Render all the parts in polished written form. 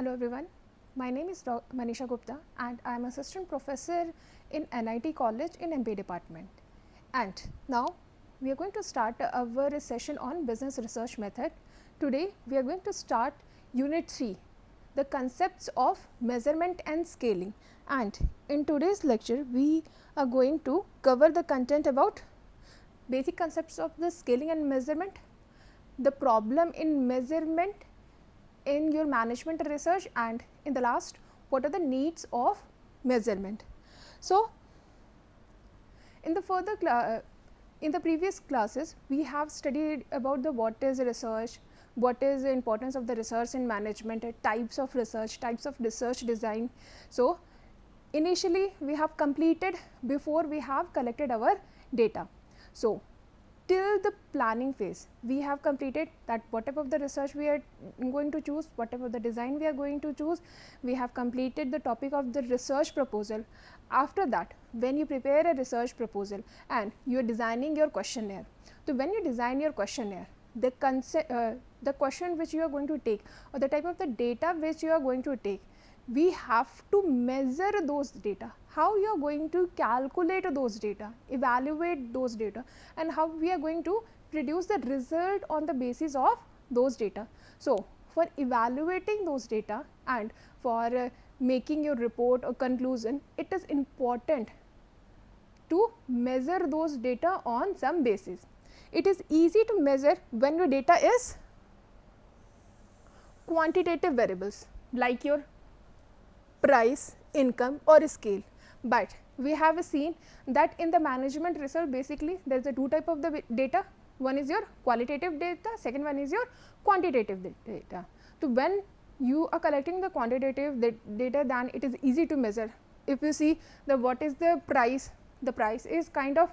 Hello everyone, my name is Manisha Gupta and I am assistant professor in NIT College in MBA department. And now we are going to start our session on business research method. Today we are going to start unit 3, the concepts of measurement and scaling. And in today's lecture we are going to cover the content about basic concepts of the scaling and measurement, the problem in measurement in your management research, and in the last, what are the needs of measurement. So in the previous classes we have studied about the what is research, what is the importance of the research in management, types of research design. So initially we have completed before we have collected our data. So till the planning phase we have completed that what type of the research we are going to choose, what type of the design we are going to choose. We have completed the topic of the research proposal. After that, when you prepare a research proposal and you are designing your questionnaire, so when you design your questionnaire, the question which you are going to take or the type of the data which you are going to take, we have to measure those data, how you are going to calculate those data, evaluate those data, and how we are going to produce the result on the basis of those data. So for evaluating those data and for making your report or conclusion, it is important to measure those data on some basis. It is easy to measure when your data is quantitative variables like your price, income or scale, but we have seen that in the management research basically there is a two type of the data. One is your qualitative data, second one is your quantitative data. So when you are collecting the quantitative data, then it is easy to measure. If you see the what is the price is kind of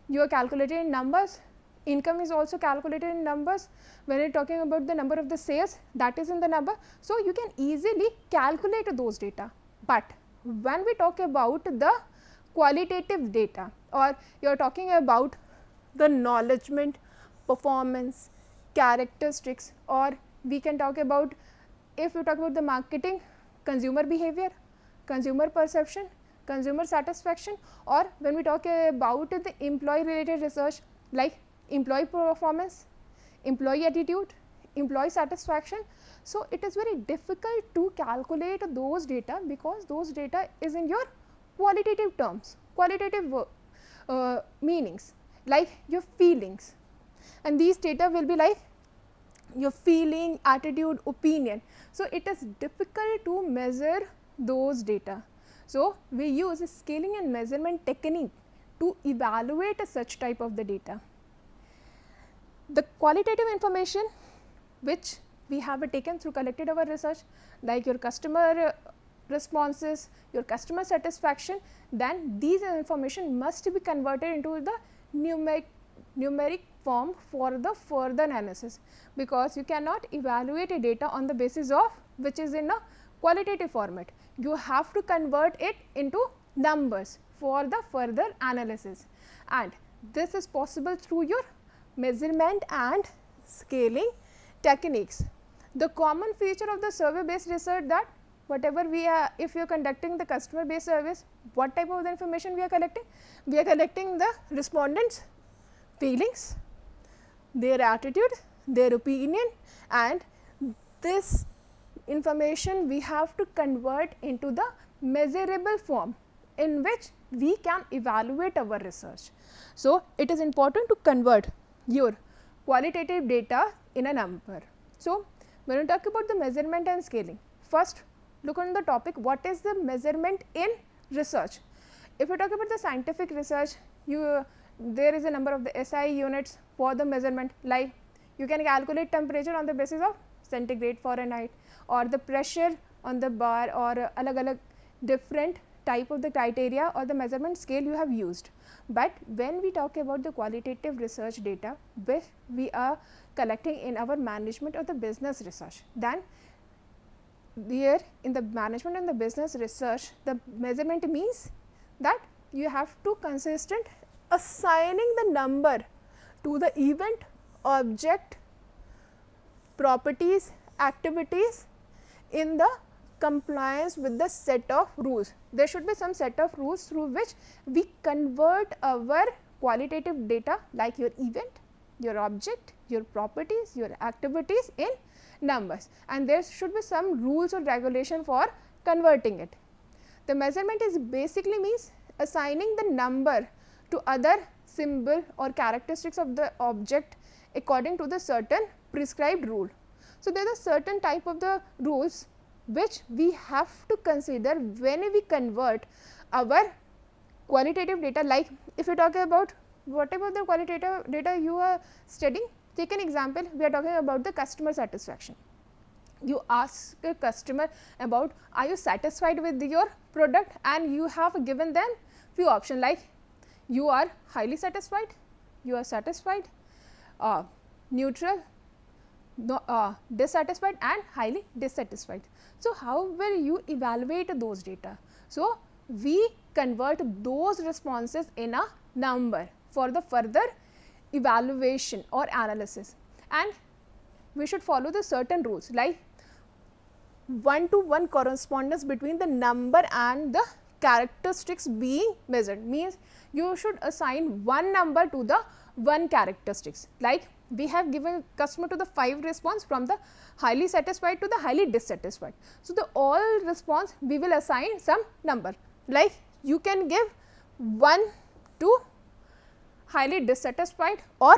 you are calculating in numbers, income is also calculated in numbers. When you are talking about the number of the sales, that is in the number, so you can easily calculate those data. But when we talk about the qualitative data, or you are talking about the knowledgement, performance, characteristics, or we can talk about, if you talk about the marketing, consumer behavior, consumer perception, consumer satisfaction, or when we talk about the employee related research like employee performance, employee attitude, employee satisfaction. So it is very difficult to calculate those data because those data is in your qualitative terms, qualitative meanings like your feelings, and these data will be like your feeling, attitude, opinion. So it is difficult to measure those data. So we use a scaling and measurement technique to evaluate such type of the data. The qualitative information which we have taken through collected our research, like your customer responses, your customer satisfaction, then these information must be converted into the numeric form for the further analysis, because you cannot evaluate a data on the basis of which is in a qualitative format. You have to convert it into numbers for the further analysis, and this is possible through your measurement and scaling techniques. The common feature of the survey based research that whatever we are, if you are conducting the customer based service, what type of the information we are collecting? We are collecting the respondents' feelings, their attitude, their opinion, and this information we have to convert into the measurable form in which we can evaluate our research. So it is important to convert your qualitative data in a number. So when we talk about the measurement and scaling, first look on the topic what is the measurement in research. If you talk about the scientific research, there is a number of the SI units for the measurement, like you can calculate temperature on the basis of centigrade, Fahrenheit, or the pressure on the bar, or alag different type of the criteria or the measurement scale you have used. But when we talk about the qualitative research data which we are collecting in our management or the business research, then here in the management and the business research, the measurement means that you have to consistent assigning the number to the event, object, properties, activities in the compliance with the set of rules. There should be some set of rules through which we convert our qualitative data like your event, your object, your properties, your activities in numbers, and there should be some rules or regulation for converting it. The measurement is basically means assigning the number to other symbol or characteristics of the object according to the certain prescribed rule. So, there is a certain type of the rules which we have to consider when we convert our qualitative data. Like if you talk about whatever the qualitative data you are studying, take an example, we are talking about the customer satisfaction. You ask a customer about are you satisfied with your product, and you have given them few options like you are highly satisfied, you are satisfied, neutral, dissatisfied and highly dissatisfied. So, how will you evaluate those data? So, we convert those responses in a number for the further evaluation or analysis, and we should follow the certain rules like 1-to-1 correspondence between the number and the characteristics being measured, means you should assign one number to the one characteristics. Like we have given customer to the 5 response from the highly satisfied to the highly dissatisfied. So, the all response we will assign some number, like you can give 1 to highly dissatisfied or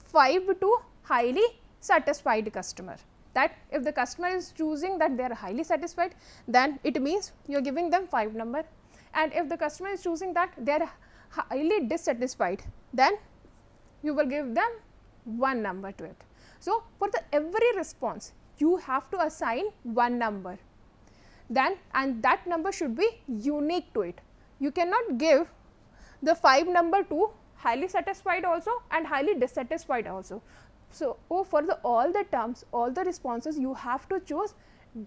5 to highly satisfied customer. That if the customer is choosing that they are highly satisfied, then it means you are giving them 5 number, and if the customer is choosing that they are highly dissatisfied, then you will give them 1 number to it. So, for the every response you have to assign 1 number, then and that number should be unique to it. You cannot give the 5 number to highly satisfied also and highly dissatisfied also. So, for the all the terms, all the responses, you have to choose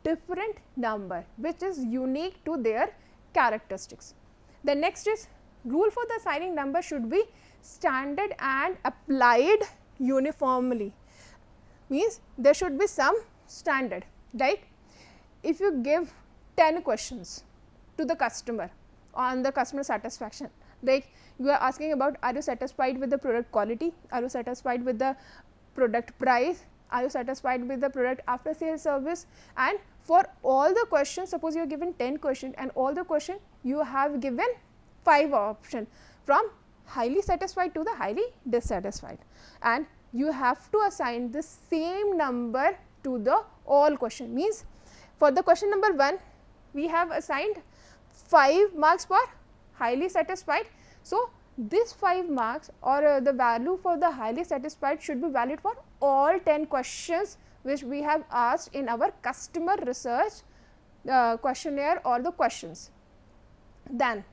different number which is unique to their characteristics. The next is rule for the assigning number should be standard and applied uniformly, means there should be some standard. Like if you give 10 questions to the customer on the customer satisfaction, like you are asking about are you satisfied with the product quality, are you satisfied with the product price, are you satisfied with the product after sales service, and for all the questions, suppose you are given 10 questions and all the question you have given 5 options from highly satisfied to the highly dissatisfied, and you have to assign the same number to the all question. Means for the question number 1 we have assigned 5 marks for highly satisfied. So, this 5 marks or the value for the highly satisfied should be valid for all 10 questions which we have asked in our customer research questionnaire or the questions. Then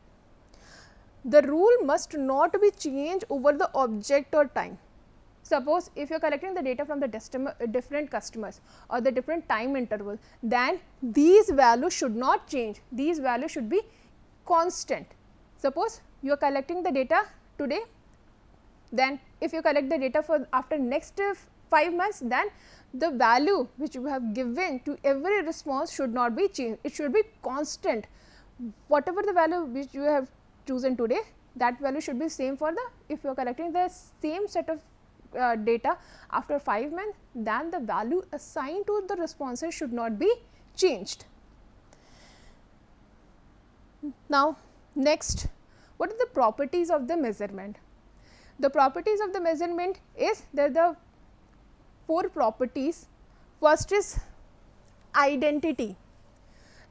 the rule must not be changed over the object or time. Suppose if you are collecting the data from the different customers or the different time interval, then these values should not change, these values should be constant. Suppose you are collecting the data today, then if you collect the data for after next 5 months, then the value which you have given to every response should not be changed, it should be constant. Whatever the value which you have chosen today, that value should be same for the, if you are collecting the same set of data after 5 months, then the value assigned to the responses should not be changed. Now, next, what are the properties of the measurement? The properties of the measurement is there are the 4 properties. First is identity.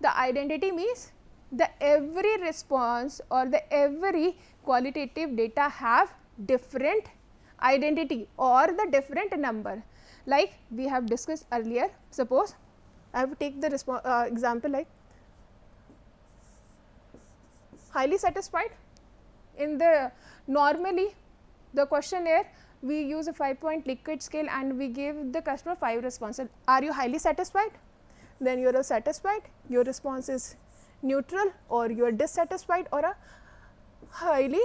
The identity means the every response or the every qualitative data have different identity or the different number. Like we have discussed earlier, suppose I have to take the example like highly satisfied. In the normally the questionnaire we use a 5-point Likert scale and we give the customer 5 responses. Are you highly satisfied? Then you are satisfied, your response is neutral, or you are dissatisfied or a highly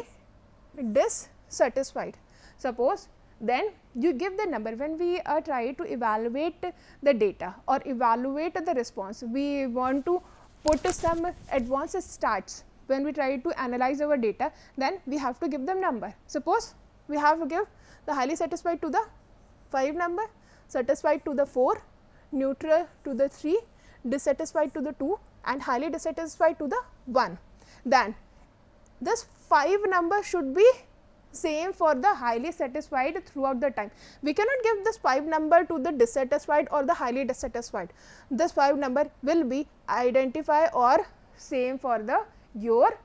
dissatisfied. Suppose then you give the number. When we are trying to evaluate the data or evaluate the response, we want to put some advanced stats. When we try to analyze our data, then we have to give them number. Suppose we have to give the highly satisfied to the 5 number, satisfied to the 4, neutral to the 3, dissatisfied to the 2 and highly dissatisfied to the 1. Then this 5 number should be same for the highly satisfied throughout the time. We cannot give this 5 number to the dissatisfied or the highly dissatisfied. This 5 number will be identify or same for the your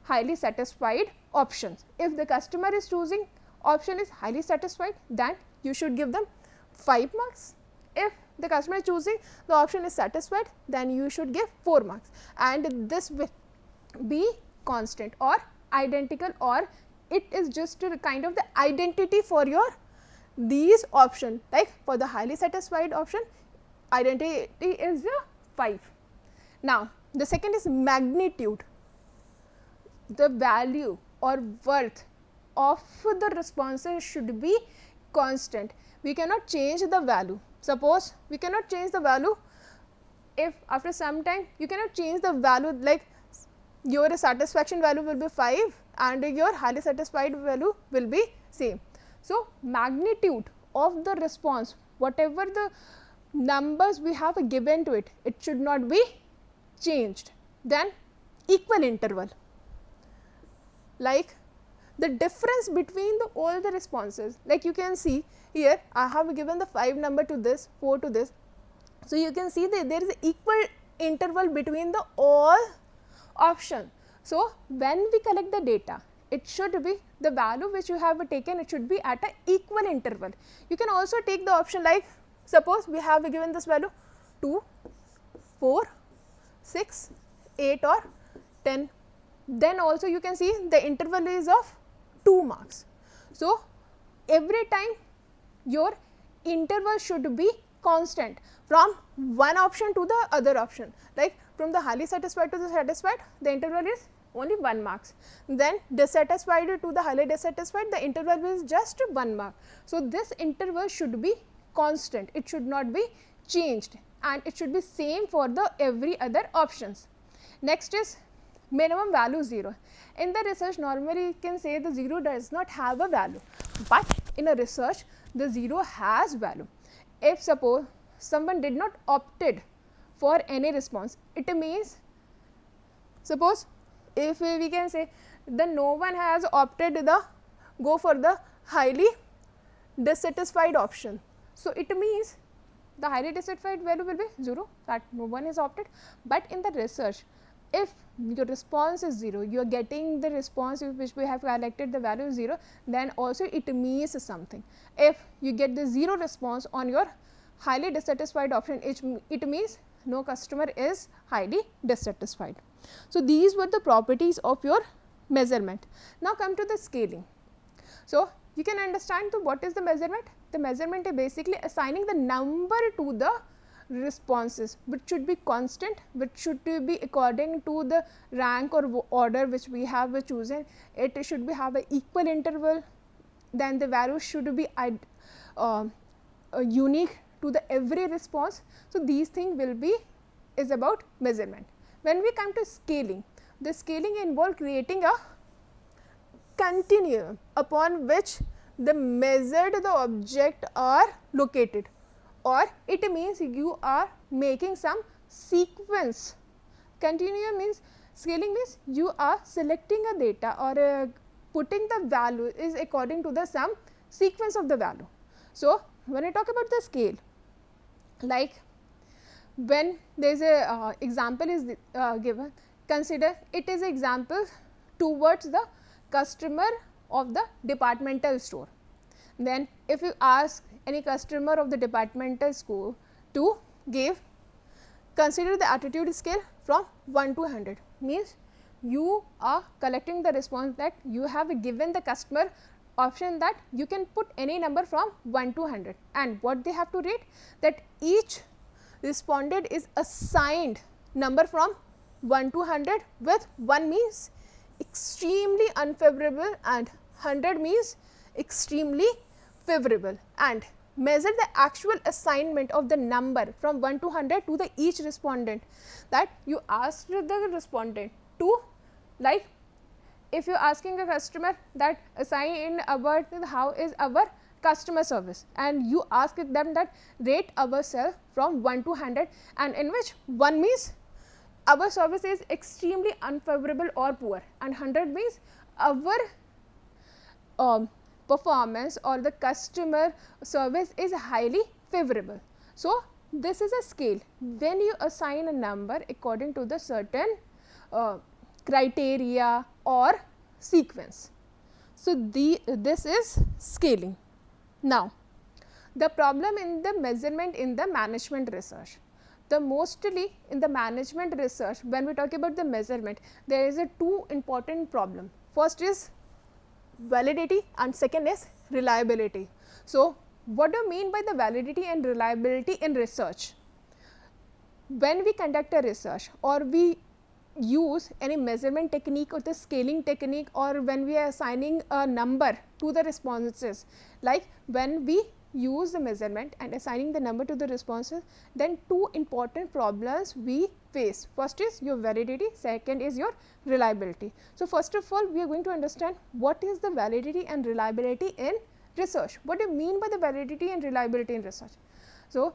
highly satisfied options. If the customer is choosing option is highly satisfied, then you should give them 5 marks. If the customer is choosing the option is satisfied, then you should give 4 marks, and this will be constant or identical, or it is just a kind of the identity for your these option. Like for the highly satisfied option, identity is 5. Now the second is magnitude. The value or worth of the responses should be constant. We cannot change the value. Suppose we cannot change the value if after some time you cannot change the value, like your satisfaction value will be 5 and your highly satisfied value will be same. So magnitude of the response, whatever the numbers we have given to it, it should not be changed. Then equal interval, like the difference between the all the responses. Like you can see here, I have given the 5 number to this, 4 to this. So you can see that there is equal interval between the all option. So when we collect the data, it should be the value which you have taken, it should be at an equal interval. You can also take the option like, suppose we have given this value 2, 4, 6, 8 or 10. Then also you can see the interval is of 2 marks. So every time your interval should be constant from one option to the other option. Like from the highly satisfied to the satisfied, the interval is only 1 marks. Then dissatisfied to the highly dissatisfied, the interval is just 1 mark. So this interval should be constant, it should not be changed, and it should be same for the every other options. Next is minimum value 0. In the research, normally you can say the 0 does not have a value, but in a research the 0 has value. If suppose someone did not opted for any response, it means, suppose if we can say the no one has opted the go for the highly dissatisfied option. So it means the highly dissatisfied value will be 0, that no one is opted. But in the research, if your response is 0, you are getting the response which we have collected the value is 0, then also it means something. If you get the 0 response on your highly dissatisfied option, it means no customer is highly dissatisfied. So these were the properties of your measurement. Now come to the scaling. So you can understand what is the measurement. The measurement is basically assigning the number to the responses, which should be constant, which should be according to the rank or order which we have chosen. It should be have an equal interval. Then the value should be unique to the every response. So these things will be is about measurement. When we come to scaling, the scaling involves creating a continuum upon which the measured the object are located, or it means you are making some sequence. Continuum means, scaling means you are selecting a data or putting the value is according to the some sequence of the value. So when I talk about the scale, like when there is a example is given, consider it is example towards the customer of the departmental store. Then if you ask any customer of the departmental store to give, consider the attitude scale from 1 to 100, means you are collecting the response that you have given the customer option that you can put any number from 1 to 100, and what they have to rate, that each respondent is assigned number from 1 to 100, with 1 means extremely unfavorable and 100 means extremely favorable, and measure the actual assignment of the number from 1 to 100 to the each respondent, that you asked the respondent to, like if you are asking a customer that assign about how is our customer service, and you ask them that rate ourselves from 1 to 100, and in which 1 means our service is extremely unfavorable or poor, and 100 means our performance or the customer service is highly favorable. So, this is a scale when you assign a number according to the certain criteria or sequence. So, this is scaling. Now, the problem in the measurement in the management research. The mostly in the management research, when we talk about the measurement, there is a two important problem. First is validity and second is reliability. So, what do you mean by the validity and reliability in research? When we conduct a research or we use any measurement technique or the scaling technique, or when we are assigning a number to the responses, like when we use the measurement and assigning the number to the responses, then two important problems we face. First is your validity, second is your reliability. So, first of all, we are going to understand what is the validity and reliability in research. What do you mean by the validity and reliability in research? So,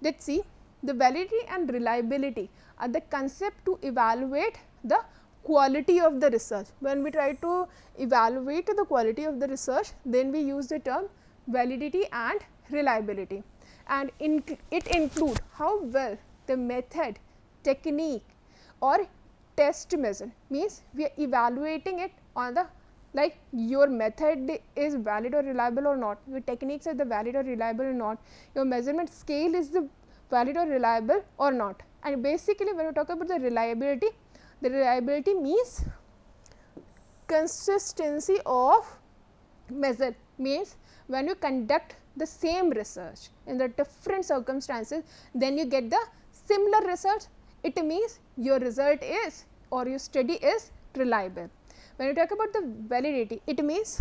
let us see. The validity and reliability are the concept to evaluate the quality of the research. When we try to evaluate the quality of the research, then we use the term validity and reliability, and it include how well the method, technique or test measure, means we are evaluating it on the, like your method is valid or reliable or not, your techniques are the valid or reliable or not, your measurement scale is the valid or reliable or not. And basically when we talk about the reliability means consistency of measure, means when you conduct the same research in the different circumstances, then you get the similar results, it means your result is or your study is reliable. When you talk about the validity, it means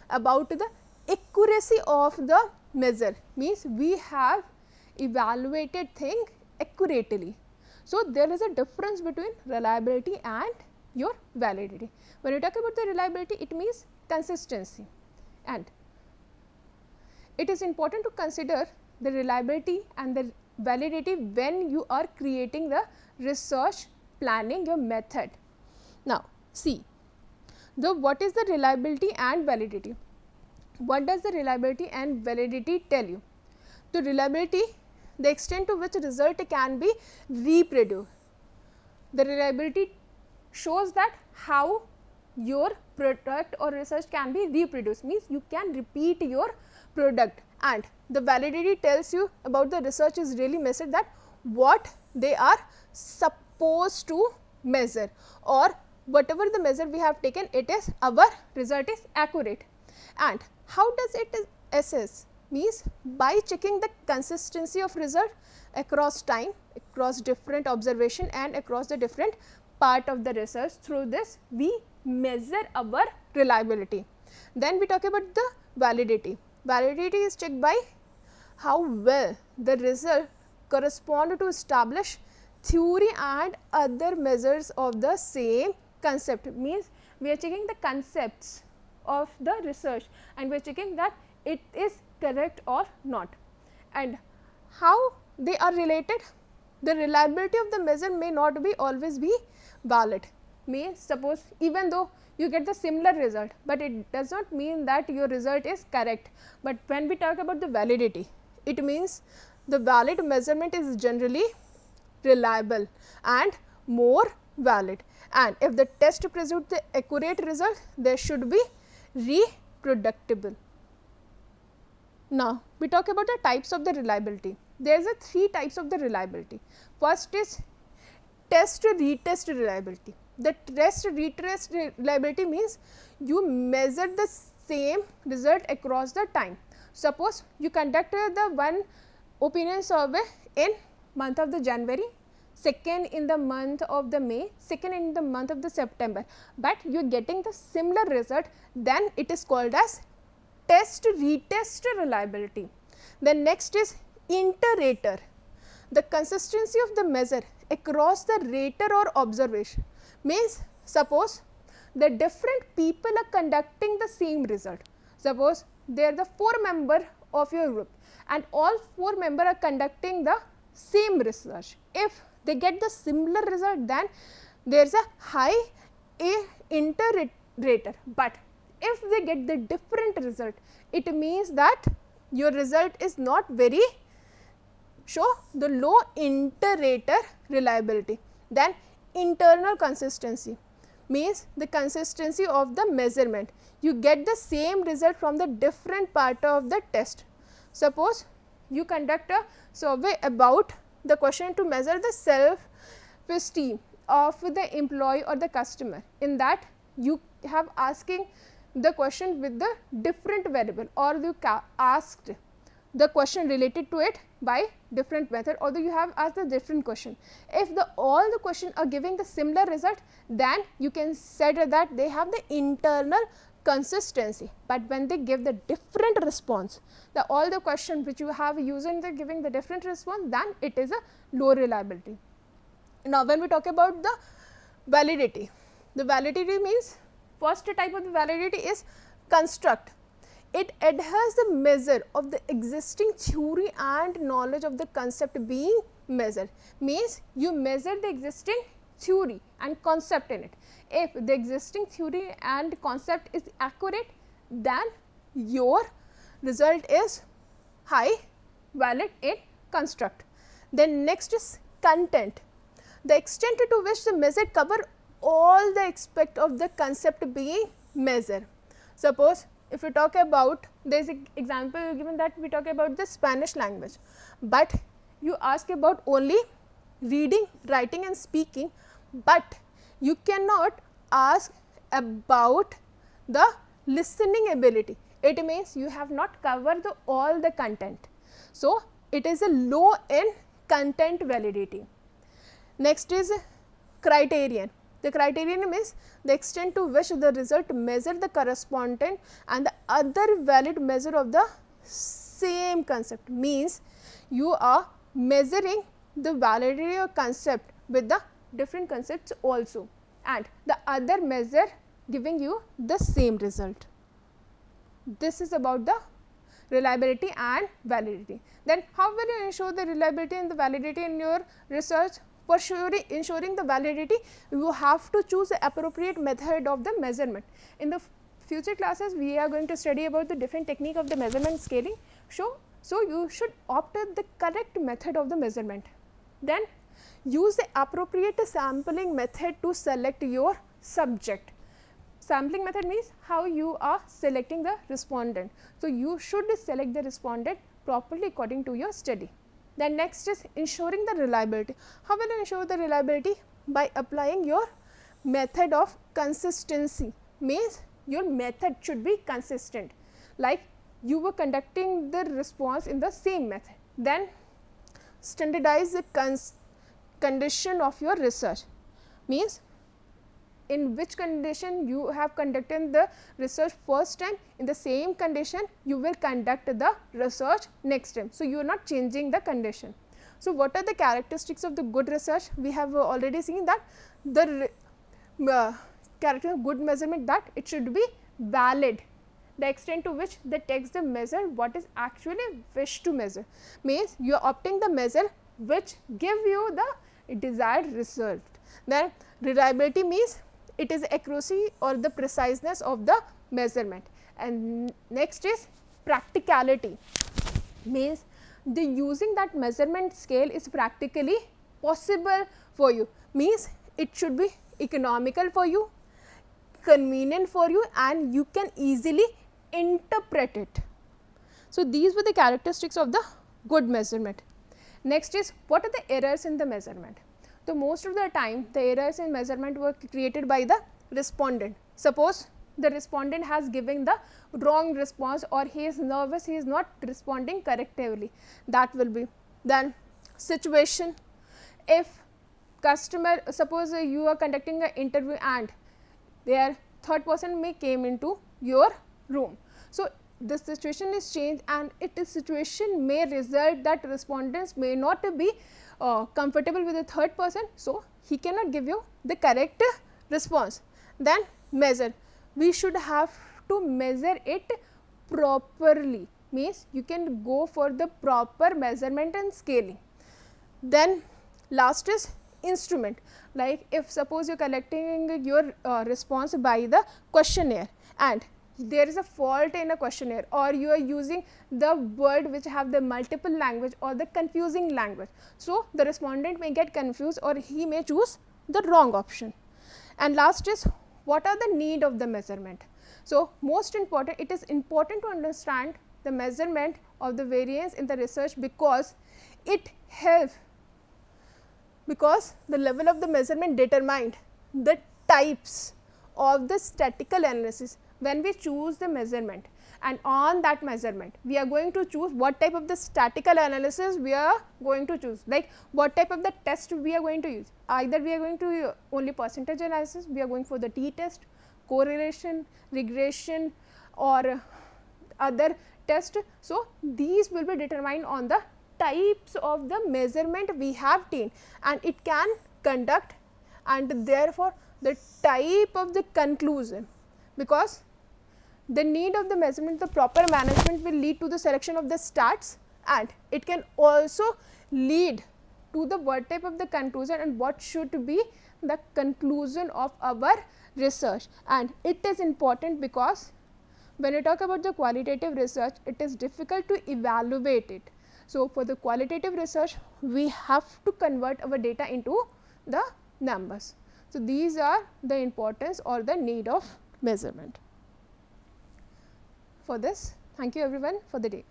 about the accuracy of the measure, means we have evaluated thing accurately. So, there is a difference between reliability and your validity. When you talk about the reliability, it means consistency, and it is important to consider the reliability and the validity when you are creating the research planning your method. Now, see what is the reliability and validity? What does the reliability and validity tell you? The reliability, the extent to which result can be reproduced. The reliability shows that how your product or research can be reproduced, means you can repeat your product, and the validity tells you about the research is really measured, that what they are supposed to measure, or whatever the measure we have taken, it is our result is accurate. And how does it assess? Means by checking the consistency of result across time, across different observation and across the different part of the research. Through this we measure our reliability. Then we talk about the validity. Validity is checked by how well the result correspond to establish theory and other measures of the same concept, means we are checking the concepts of the research and we are checking that it is correct or not. And how they are related? The reliability of the measure may not be always be valid. Means suppose even though you get the similar result, but it does not mean that your result is correct. But when we talk about the validity, it means the valid measurement is generally reliable and more valid, and if the test produces the accurate result, they should be reproducible. Now, we talk about the types of the reliability. There is a 3 types of the reliability. First is test retest reliability. The test retest reliability means you measure the same result across the time. Suppose you conducted the one opinion survey in month of the January, second in the month of the May, second in the month of the September, but you are getting the similar result, then it is called as test retest reliability. Then next is inter-rater, the consistency of the measure across the rater or observation. Means suppose the different people are conducting the same result. Suppose they are the 4 members of your group and all 4 members are conducting the same research. If they get the similar result, then there is a high inter-rater. But if they get the different result, it means that your result is not very, show the low inter-rater reliability. Then internal consistency means the consistency of the measurement. You get the same result from the different part of the test. Suppose you conduct a survey about the question to measure the self-esteem of the employee or the customer. In that you have asking the question with the different variable, or you asked the question related to it by different method, although you have asked a different question. If all the questions are giving the similar result, then you can say that they have the internal consistency. But when they give the different response, all the questions which you have using the giving the different response, then it is a low reliability. Now when we talk about the validity, the validity means first type of the validity is construct. It adheres the measure of the existing theory and knowledge of the concept being measured. Means you measure the existing theory and concept in it. If the existing theory and concept is accurate, then your result is high valid in construct. Then next is content, the extent to which the measure cover all the aspect of the concept being measured. Suppose if we talk about, there is an example given that we talk about the Spanish language, but you ask about only reading, writing and speaking, but you cannot ask about the listening ability. It means you have not covered all the content. So it is a low in content validity. Next is criterion. The criterion means the extent to which the result measure the correspondent and the other valid measure of the same concept. Means you are measuring the validity of concept with the different concepts also, and the other measure giving you the same result. This is about the reliability and validity. Then how will you ensure the reliability and the validity in your research? For ensuring the validity, you have to choose the appropriate method of the measurement. In the future classes, we are going to study about the different technique of the measurement scaling. So you should opt the correct method of the measurement. Then use the appropriate sampling method to select your subject. Sampling method means how you are selecting the respondent. So you should select the respondent properly according to your study. Then next is ensuring the reliability. How will you ensure the reliability? By applying your method of consistency. Means your method should be consistent, like you were conducting the response in the same method. Then standardize the condition of your research. Means in which condition you have conducted the research first time, in the same condition you will conduct the research next time. So you are not changing the condition. So what are the characteristics of the good research? We have already seen that the character of good measurement, that it should be valid, the extent to which the text the measure what is actually wished to measure. Means you are opting the measure which give you the desired result. Then reliability means it is accuracy or the preciseness of the measurement. And next is practicality. Means the using that measurement scale is practically possible for you. Means it should be economical for you, convenient for you, and you can easily interpret it. So these were the characteristics of the good measurement. Next is what are the errors in the measurement? So most of the time the errors in measurement were created by the respondent. Suppose the respondent has given the wrong response, or he is nervous, he is not responding correctly. That will be. Then situation. If customer, suppose you are conducting an interview and their third person may came into your room. So the situation is changed and situation may result that respondents may not be comfortable with the third person, so he cannot give you the correct response. Then measure, we should have to measure it properly, means you can go for the proper measurement and scaling. Then last is instrument, like if suppose you are collecting your response by the questionnaire and there is a fault in a questionnaire, or you are using the word which have the multiple language or the confusing language, so the respondent may get confused or he may choose the wrong option. And last is what are the need of the measurement. So most important, it is important to understand the measurement of the variance in the research, because it helps, because the level of the measurement determined the types of the statistical analysis. When we choose the measurement, and on that measurement we are going to choose what type of the statistical analysis we are going to choose, like what type of the test we are going to use. Either we are going to use only percentage analysis, we are going for the t-test, correlation, regression, or other test. So these will be determined on the types of the measurement we have taken, and it can conduct, and therefore the type of the conclusion, because the need of the measurement, the proper management will lead to the selection of the stats, and it can also lead to the what type of the conclusion and what should be the conclusion of our research. And it is important because when you talk about the qualitative research, it is difficult to evaluate it. So for the qualitative research, we have to convert our data into the numbers. So these are the importance or the need of measurement. For this, thank you everyone for the day.